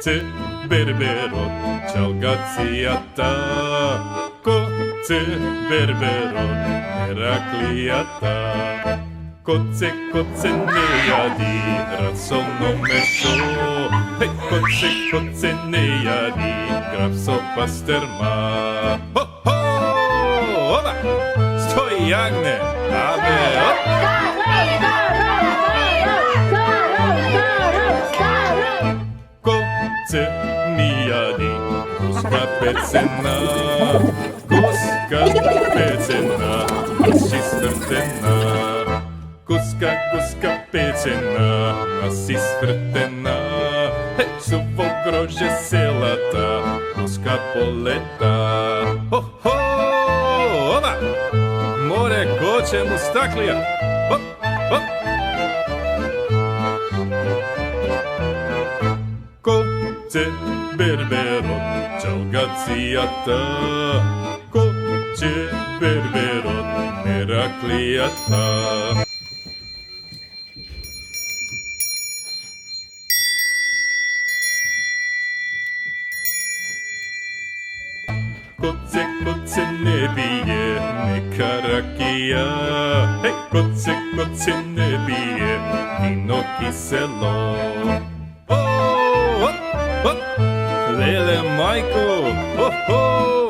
Коце берберот, чалгацијата. Коце берберот, Мераклијата. Коце, коце не јади расолно мешо. Коце, коце не јади граф со пастерма. Хо-хо! Ова! Стој јагне! Абе, оп! Коце ми јади гуска пецена. Гуска пецена, си свртена. Гуска, гуска печена, наси свртена. Суво гроже селата, гуска полета. Хо-хо! Ова! Море коче му стаклија. Хоп, хоп! Коце берберот, чалгацијата. Коце берберот, Мераклијата. Коце, коце не бие, нека ракија. Коце, коце не бие, вино кисело. Леле мајко, хо-хо!